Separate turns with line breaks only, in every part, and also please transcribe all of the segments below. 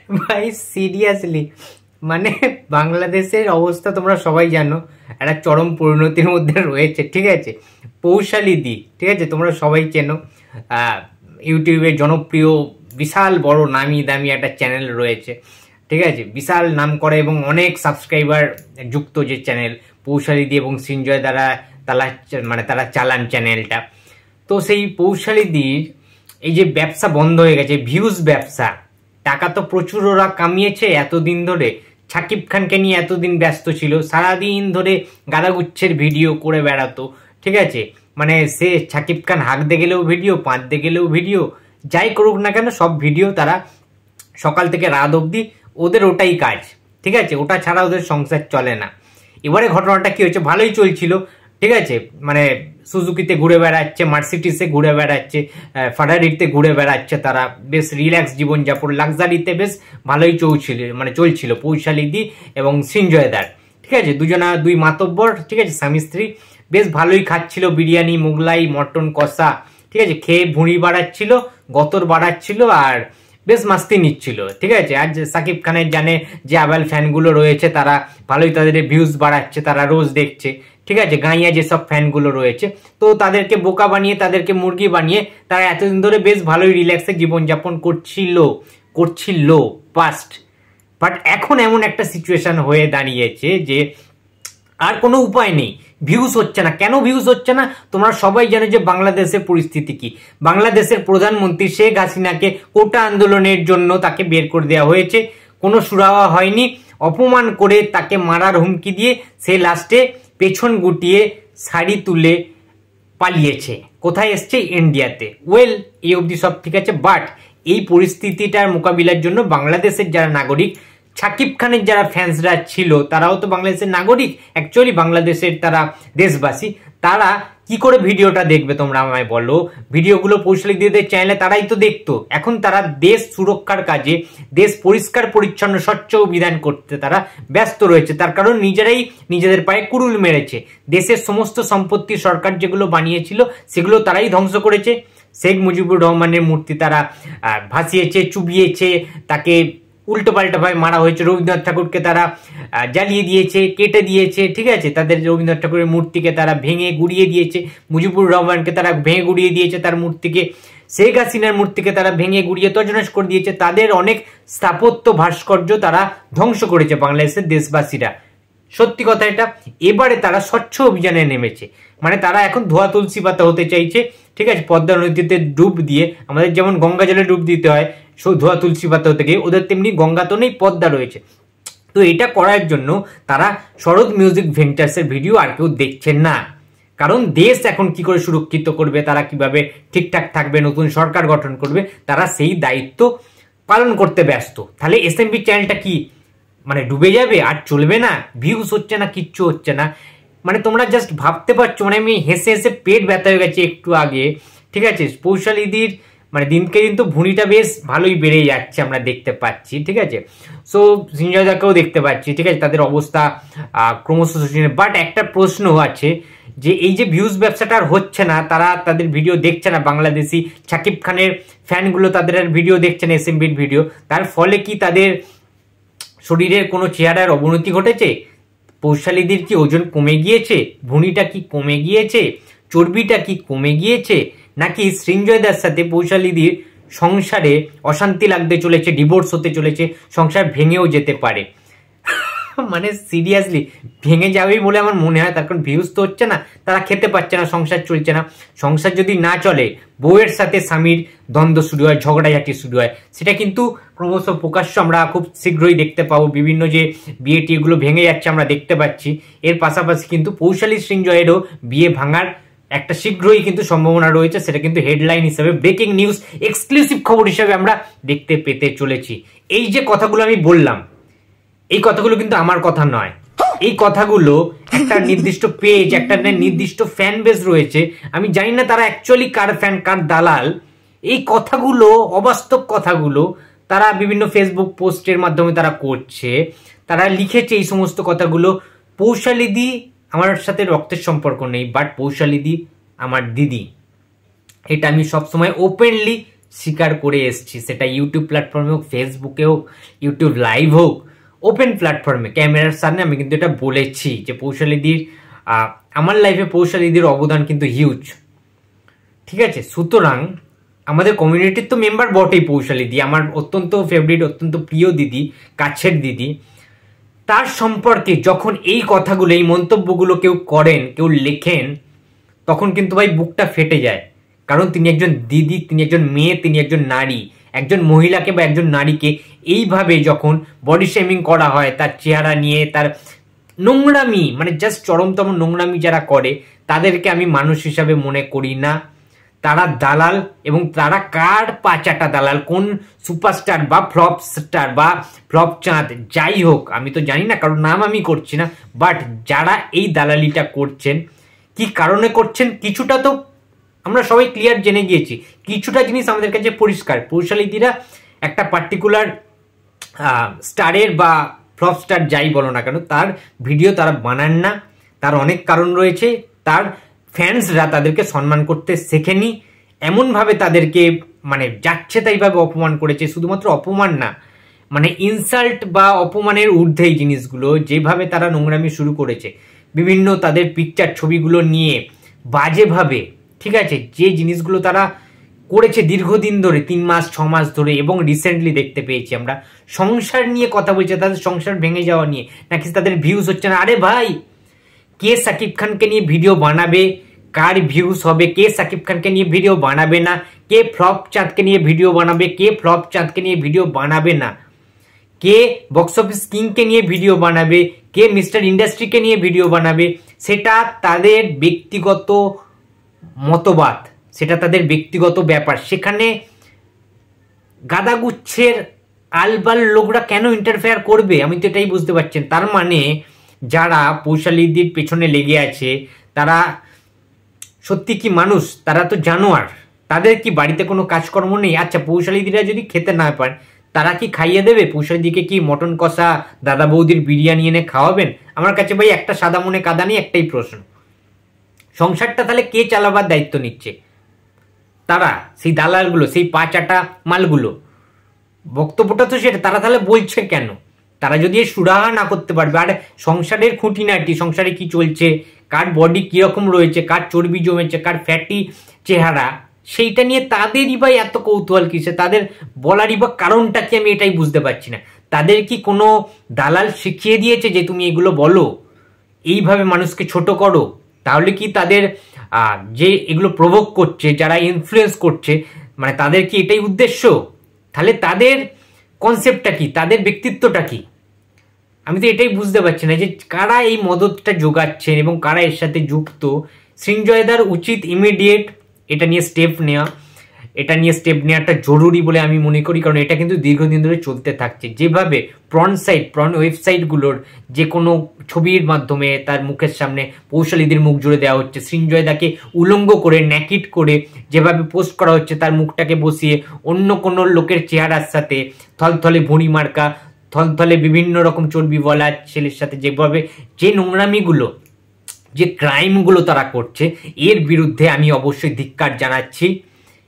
ভাই সিরিয়াসলি মানে বাংলাদেশের অবস্থা তোমরা সবাই জানো, একটা চরম পরিণতির মধ্যে রয়েছে। ঠিক আছে, পৌশালী দি, ঠিক আছে, তোমরা সবাই চেনো, ইউটিউবে জনপ্রিয় বিশাল বড় নামি দামি একটা চ্যানেল রয়েছে। ঠিক আছে, বিশাল নাম করে এবং অনেক সাবস্ক্রাইবার যুক্ত যে চ্যানেল পৌশালী দি এবং সৃঞ্জয় দ্বারা তারা চালান চ্যানেলটা। তো সেই পৌশালী দির এই যে ব্যবসা বন্ধ হয়ে গেছে, ভিউজ ব্যবসা, টাকা তো প্রচুর ওরা কামিয়েছে এতদিন ধরে। শাকিব খানকে নিয়ে এতদিন ব্যস্ত ছিল, সারাদিন ধরে গাদাগুচ্ছের ভিডিও করে বেড়াতো। ঠিক আছে, মানে সে শাকিব খান হাঁকতে গেলেও ভিডিও, পাঁচতে গেলেও ভিডিও, যাই করুক না কেন সব ভিডিও তারা সকাল থেকে রাত অবধি, ওদের ওটাই কাজ। ঠিক আছে, ওটা ছাড়া ওদের সংসার চলে না। এবারে ঘটনাটা কি হচ্ছে, ভালোই চলছিল। ঠিক আছে, মানে সুজুকিতে ঘুরে বেড়াচ্ছে, মার্সিডিসে ঘুরে বেড়াচ্ছে, ফারারিতে ঘুরে বেড়াচ্ছে, তারা বেশ রিল্যাক্স জীবনযাপন, লাক্সারিতে বেশ ভালোই চলছিল পৌশালী দি এবং সৃঞ্জয় দার। ঠিক আছে, দুই মাতব্বর, ঠিক আছে, স্বামী স্ত্রী বেশ ভালোই খাচ্ছিল, বিরিয়ানি, মোগলাই, মটন কষা। ঠিক আছে, খেয়ে ভুঁড়ি বাড়াচ্ছিল, গতর বাড়াচ্ছিল আর বেশ মাস্তি নিচ্ছিল। ঠিক আছে, আর সাকিব খানের জানে যে আবাল ফ্যানগুলো রয়েছে তারা ভালোই তাদের ভিউজ বাড়াচ্ছে, তারা রোজ দেখছে। ঠিক আছে, গাঁইয়া যেসব ফ্যানগুলো রয়েছে, তো তাদেরকে বোকা বানিয়ে, তাদেরকে মুরগি বানিয়ে তারা এতদিন ধরে বেশ ভালোই রিল্যাক্সে জীবনযাপন করছিল পাস্ট। বাট এখন এমন একটা সিচুয়েশন হয়ে দাঁড়িয়েছে যে আর কোনো উপায় নেই, ভিউজ হচ্ছে না। কেন ভিউজ হচ্ছে না তোমরা সবাই জানো যে বাংলাদেশের পরিস্থিতি কি। বাংলাদেশের প্রধানমন্ত্রী শেখ হাসিনাকে কোটা আন্দোলনের জন্য তাকে বের করে দেওয়া হয়েছে, কোনো সুরাহা হয়নি, অপমান করে তাকে মারার হুমকি দিয়ে সে লাস্টে পেছন গুটিয়ে শাড়ি তুলে পালিয়েছে। কোথায় এসছে? ইন্ডিয়াতে। ওয়েল, এই অবধি সব ঠিক আছে, বাট এই পরিস্থিতিটার মোকাবিলার জন্য বাংলাদেশের যারা নাগরিক, শাকিব খানের যারা ফ্যান্সরা ছিল তারাও তো বাংলাদেশের নাগরিক, অ্যাকচুয়ালি বাংলাদেশের তারা দেশবাসী, তারা কি করে ভিডিওটা দেখবে তোমরা আমায় বলো? ভিডিওগুলো পৌশালী দিদিদের চ্যানেলে তারাই তো দেখতো। এখন তারা দেশ সুরক্ষার কাজে, দেশ পরিষ্কার পরিচ্ছন্ন স্বচ্ছ অভিযান করতে তারা ব্যস্ত রয়েছে। তার কারণ নিজেরাই নিজেদের পায়ে কুড়ুল মেরেছে। দেশের সমস্ত সম্পত্তি সরকার যেগুলো বানিয়েছিল সেগুলো তারাই ধ্বংস করেছে। শেখ মুজিবুর রহমানের মূর্তি তারা ভাসিয়েছে, চুবিয়েছে, তাকে উল্টো পাল্টা ভাবে মারা হয়েছে। রবীন্দ্রনাথ ঠাকুরকে তারা জ্বালিয়ে দিয়েছে, কেটে দিয়েছে। ঠিক আছে, তাদের রবীন্দ্রনাথ ঠাকুরের মূর্তিকে তারা ভেঙে গুড়িয়ে দিয়েছে। মুজিবুর রহমানকে তারা ভেঙে গুড়িয়ে দিয়েছে, তার মূর্তিকে। শেখ হাসিনার মূর্তিকে তারা ভেঙে গুড়িয়ে তছনছ করে দিয়েছে। তাদের অনেক স্থাপত্য ভাস্কর্য তারা ধ্বংস করেছে বাংলাদেশের দেশবাসীরা। সত্যি কথা এটা। এবারে তারা স্বচ্ছ অভিযানে নেমেছে, মানে তারা এখন ধোয়া তুলসী পাতা হতে চাইছে। ঠিক আছে, পদ্মা নদীতে ডুব দিয়ে, আমাদের যেমন গঙ্গা জলে ডুব দিতে হয় ধোয়া তুলসী পাতা হতে গিয়ে, ওদের তেমনি গঙ্গা তো নেই, পদ্মা রয়েছে। তো এটা করার জন্য তারা শরৎ মিউজিক ভেঞ্চার্সের ভিডিও আর কেউ দেখছেন না। কারণ দেশ এখন কি করে সুরক্ষিত করবে, তারা কিভাবে ঠিকঠাক থাকবে, নতুন সরকার গঠন করবে, তারা সেই দায়িত্ব পালন করতে ব্যস্ত। তাহলে এসএমবি চ্যানেলটা কি মানে ডুবে যাবে? আর চলবে না, ভিউজ হচ্ছে না, কিচ্ছু হচ্ছে না। মানে তোমরা জাস্ট ভাবতে পারছো, মানে আমি হেসে হেসে পেট ব্যথা হয়ে গেছে একটু আগে। ঠিক আছে, পৌশালীদির মানে দিনকে দিন তো ভুঁড়িটা বেশ ভালোই বেড়ে যাচ্ছে, আমরা দেখতে পাচ্ছি। ঠিক আছে, সো সৃঞ্জয় দাকেও দেখতে পাচ্ছি। ঠিক আছে, তাদের অবস্থা ক্রমশ শোচনীয়। বাট একটা প্রশ্ন আছে যে এই যে ভিউজ ব্যবসাটা আর হচ্ছে না, তারা তাদের ভিডিও দেখছে না, বাংলাদেশি শাকিব খানের ফ্যানগুলো তাদের আর ভিডিও দেখছে না, এসএমবির ভিডিও, তার ফলে কি তাদের শরীরের কোনো চেহারার অবনতি ঘটেছে? পৌশালীদির কি ওজন কমে গিয়েছে? ভুঁড়িটা কি কমে গিয়েছে? চর্বিটা কি কমে গিয়েছে? নাকি সৃঞ্জয়দার সাথে পৌশালীদির সংসারে অশান্তি লাগতে চলেছে, ডিভোর্স হতে চলেছে, সংসার ভেঙেও যেতে পারে? মানে সিরিয়াসলি ভেঙে যাবেই বলে আমার মনে হয়। তার কারণ ভিউজ তো হচ্ছে না, তারা খেতে পাচ্ছে না, সংসার চলছে না। সংসার যদি না চলে, বউয়ের সাথে স্বামীর দ্বন্দ্ব শুরু হয়, ঝগড়াঝাটি শুরু হয়, সেটা কিন্তু ক্রমশ প্রকাশ্য আমরা খুব শীঘ্রই দেখতে পাবো। বিভিন্ন যে বিয়ে টিয়েগুলো ভেঙে যাচ্ছে আমরা দেখতে পাচ্ছি। এর পাশাপাশি কিন্তু পৌশালী সৃঞ্জয়েরও বিয়ে ভাঙার একটা শীঘ্রই কিন্তু সম্ভাবনা রয়েছে। সেটা কিন্তু হেডলাইন হিসেবে, ব্রেকিং নিউজ, এক্সক্লুসিভ খবর হিসেবে আমরা দেখতে পেতে চলেছি। এই যে কথাগুলো আমি বললাম, এই কথাগুলো কিন্তু আমার কথা নয়। এই কথাগুলো একটা নির্দিষ্ট পেজ, একটা নির্দিষ্ট ফ্যান বেস রয়েছে, আমি জানি না তারা অ্যাকচুয়ালি কার ফ্যান, কার দালাল। এই কথাগুলো, অবাস্তব কথাগুলো তারা বিভিন্ন ফেসবুক পোস্টের মাধ্যমে তারা করছে, তারা লিখেছে এই সমস্ত কথাগুলো। পৌশালীদি আমার সাথে রক্তের সম্পর্ক নেই, বাট পৌশালীদি আমার দিদি, এটা আমি সবসময় ওপেনলি স্বীকার করে এসছি, সেটা ইউটিউব প্ল্যাটফর্মে হোক, ফেসবুকে হোক, ইউটিউব লাইভ হোক, ওপেন প্ল্যাটফর্মে ক্যামেরার সামনে আমি কিন্তু এটা বলেছি যে পৌশালীদির আমার লাইফে পৌশালীদির অবদান কিন্তু হিউজ। ঠিক আছে, সুতরাং আমাদের কমিউনিটির তো মেম্বার বটেই পৌশালীদি, আমার অত্যন্ত ফেভারিট, অত্যন্ত প্রিয় দিদি, কাছের দিদি। তার সম্পর্কে যখন এই কথাগুলো, এই মন্তব্যগুলো কেউ করেন, কেউ লেখেন, তখন কিন্তু ভাই বুকটা ফেটে যায়। কারণ তিনি একজন দিদি, তিনি একজন মেয়ে, তিনি একজন নারী। একজন মহিলাকে বা একজন নারীকে এইভাবে যখন বডি শেমিং করা হয়, তার চেহারা নিয়ে, তার নোংরামি, মানে জাস্ট চরমতম নোংরামি যারা করে, তাদেরকে আমি মানুষ হিসাবে মনে করি না। তারা দালাল, এবং তারা কার পাচাটা দালাল, কোন সুপারস্টার বা ফ্লপ স্টার বা ফ্লপ চাঁদ যাই হোক, আমি তো জানি না, কারণ নাম আমি করছি না, বাট যারা এই দালালিটা করছেন, কি কারণে করছেন কিছুটা তো আমরা সবাই ক্লিয়ার জেনে গিয়েছি। কিছুটা জিনিস আমাদের কাছে পরিষ্কার, পৌশালীদিরা একটা পার্টিকুলার স্টারের বা ফ্লপ স্টার যাই বলো না কেন, তার ভিডিও তারা বানান না, তার অনেক কারণ রয়েছে। তার ফ্যান্সরা তাদেরকে সম্মান করতে শেখেনি, এমনভাবে তাদেরকে মানে যাচ্ছে তাইভাবে অপমান করেছে। শুধুমাত্র অপমান না, মানে ইনসাল্ট বা অপমানের ঊর্ধ্বে এই জিনিসগুলো, যেভাবে তারা নোংরামি শুরু করেছে, বিভিন্ন তাদের পিকচার ছবিগুলো নিয়ে বাজেভাবে, ঠিক আছে, যে জিনিসগুলো তারা করেছে দীর্ঘদিন ধরে, 3 মাস 6 মাস ধরে, এবং রিসেন্টলি দেখতে পেয়েছি আমরা সংসার নিয়ে কথা বলছে, তাদের সংসার ভেঙে যাওয়া নিয়ে, নাকি তাদের ভিউজ হচ্ছে না। আরে ভাই, কে সাকিব খানকে নিয়ে ভিডিও বানাবে, কার ভিউজ হবে, কে সাকিব খানকে নিয়ে ভিডিও বানাবে না, কে ফ্লপ চাঁদকে নিয়ে ভিডিও বানাবে, কে ফ্লপ চাঁদকে নিয়ে ভিডিও বানাবে না, কে বক্স অফিস কিংকে নিয়ে ভিডিও বানাবে, কে মিস্টার ইন্ডাস্ট্রিকে নিয়ে ভিডিও বানাবে, সেটা তাদের ব্যক্তিগত মতবাদ, সেটা তাদের ব্যক্তিগত ব্যাপার। সেখানে গাদাগুচ্ছের আলবাল লোকরা কেন ইন্টারফেয়ার করবে, আমি তো এটাই বুঝতে পারছেন। তার মানে যারা পৌশালীদির পেছনে লেগে আছে, তারা সত্যি কি মানুষ? তারা তো জানোয়ার। তাদের কি বাড়িতে কোনো কাজকর্ম নেই? আচ্ছা, পৌশালীদিরা যদি খেতে না পান, তারা কি খাইয়ে দেবে? পৌশালীদিকে কি মটন কষা, দাদা বৌদির বিরিয়ানি এনে খাওয়াবেন? আমার কাছে ভাই একটা সাদা মনে কাদা নেই, একটাই প্রশ্ন, সংসারটা তাহলে কে চালাবার দায়িত্ব নিচ্ছে? তারা, সেই দালালগুলো, সেই পাঁচাটা মালগুলো। বক্তব্যটা তো সেটা, তারা তাহলে বলছে কেন? তারা যদি সুরাহা না করতে পারবে, আর সংসারের খুঁটিনাটি, সংসারে কি চলছে, কার বডি কিরকম রয়েছে, কার চর্বি জমেছে, কার ফ্যাটি চেহারা, সেইটা নিয়ে তাদেরই বা এত কৌতূহল কিসে? তাদের বলারই বা কারণটা কি? আমি এটাই বুঝতে পারছি না। তাদের কি কোনো দালাল শিখিয়ে দিয়েছে যে তুমি এগুলো বলো, এইভাবে মানুষকে ছোট করো? তাহলে কি তাদের যে এগুলো প্রভোগ করছে, যারা ইনফ্লুয়েন্স করছে, মানে তাদের কি এটাই উদ্দেশ্য? তাহলে তাদের কনসেপ্টটা কি, তাদের ব্যক্তিত্বটা কি? আমি তো এটাই বুঝতে পারছি না যে কারা এই মদতটা যোগাচ্ছেন এবং কারা এর সাথে যুক্ত। সৃঞ্জয়দার উচিত ইমিডিয়েট এটা নিয়ে স্টেপ নেওয়া, এটা নিয়ে স্টেপ নেওয়াটা জরুরি বলে আমি মনে করি। কারণ এটা কিন্তু দীর্ঘদিন ধরে চলতে থাকছে। যেভাবে প্রন ওয়েবসাইটগুলোর যে কোনো ছবির মাধ্যমে তার মুখের সামনে পৌশালীদের মুখ জুড়ে দেওয়া হচ্ছে, সৃঞ্জয়দাকে উলঙ্গ করে, ন্যাকিট করে যেভাবে পোস্ট করা হচ্ছে, তার মুখটাকে বসিয়ে অন্য কোনো লোকের চেহারার সাথে, থলথলে ভুঁড়ি মার্কা, থলথলে বিভিন্ন রকম চর্বি বলা ছেলের সাথে যেভাবে যে নোংরামিগুলো, যে ক্রাইমগুলো তারা করছে, এর বিরুদ্ধে আমি অবশ্যই ধিক্কার জানাচ্ছি।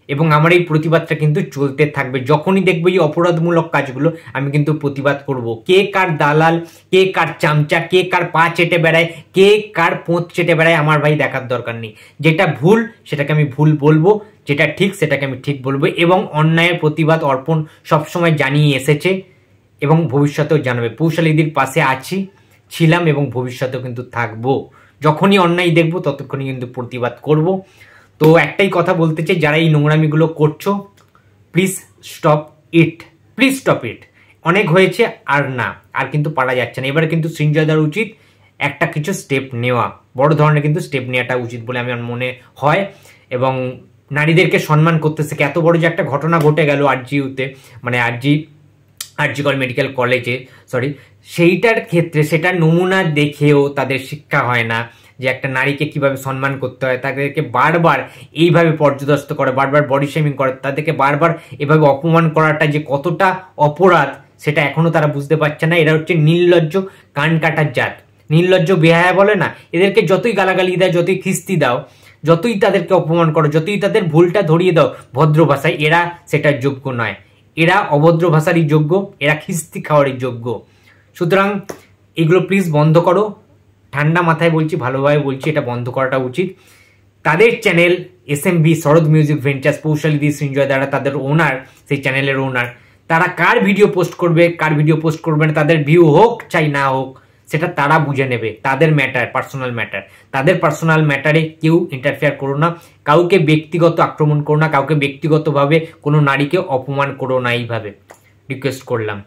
এবং আমার এই প্রতিবাদটা কিন্তু চলতে থাকবে। যখনই দেখবো এই অপরাধমূলক কাজগুলো, আমি কিন্তু প্রতিবাদ করব। কে কার দালাল, কে কার চামচা, কে কার পা চেটে বেড়ায়, কে কার পোঁত চেটে বেড়ায়, আমার ভাই দেখার দরকার নেই। যেটা ভুল সেটাকে আমি ভুল বলবো, যেটা ঠিক সেটাকে আমি ঠিক বলবো। এবং অন্যায়ের প্রতিবাদ অর্পণ সবসময় জানিয়ে এসেছে এবং ভবিষ্যতেও জানাবে। পৌশালীদির পাশে আছি, ছিলাম এবং ভবিষ্যতেও কিন্তু থাকবো। যখনই অন্যায় দেখবো ততক্ষণই কিন্তু প্রতিবাদ করব। তো একটাই কথা বলতে চাই, যারা এই নোংরামিগুলো করছো, please stop it, please stop it. অনেক হয়েছে, আর না, আর কিন্তু পারা যাচ্ছে না। এবারে কিন্তু সৃঞ্জয়দার উচিত একটা কিছু স্টেপ নেওয়া, বড় ধরনের কিন্তু স্টেপ নেওয়াটা উচিত বলে আমার মনে হয়। এবং নারীদেরকে সম্মান করতে শেখে। এত বড় যে একটা ঘটনা ঘটে গেল আরজিইউতে, মানে আরজিকর মেডিকেল কলেজে, সেইটার ক্ষেত্রে সেটার নমুনা দেখেও তাদের শিক্ষা হয় না যে একটা নারীকে কিভাবে সম্মান করতে হয়। তাদেরকে বারবার এইভাবে পর্যদস্ত করে, বারবার বডি শেমিং করে, তাদেরকে বারবার এভাবে অপমান করাটা যে কতটা অপরাধ সেটা এখনো তারা বুঝতে পারছে না। এরা হচ্ছে নির্লজ্জ কান কাটার জাত, নির্লজ্জ বেহায়া বলে না, এদেরকে যতই গালাগালি দাও, যতই খিস্তি দাও, যতই তাদেরকে অপমান করো, যতই তাদের ভুলটা ধরিয়ে দাও ভদ্র ভাষায়, এরা সেটার যোগ্য নয়। এরা অভদ্র ভাষারই যোগ্য, এরা খিস্তি খাওয়ারই যোগ্য। সুতরাং এগুলো প্লিজ বন্ধ করো। ঠান্ডা মাথায় বলছি, ভালোভাবে বলছি, এটা বন্ধ করাটা উচিত। তাদের চ্যানেল SMV শরৎ মিউজিক ভেঞ্চার্স, পৌশালী দি, সৃঞ্জয় দ্বারা তাদের ওনার, সেই চ্যানেলের ওনার, তারা কার ভিডিও পোস্ট করবে, কার ভিডিও পোস্ট করবে না, তাদের ভিউ হোক চাই না হোক, সেটা তারা বুঝে নেবে। তাদের ম্যাটার, পার্সোনাল ম্যাটার। তাদের পার্সোনাল ম্যাটারে কেউ ইন্টারফেয়ার করো না, কাউকে ব্যক্তিগত আক্রমণ করো না, কাউকে ব্যক্তিগতভাবে কোনো নারীকে অপমান করো না, এইভাবে রিকোয়েস্ট করলাম।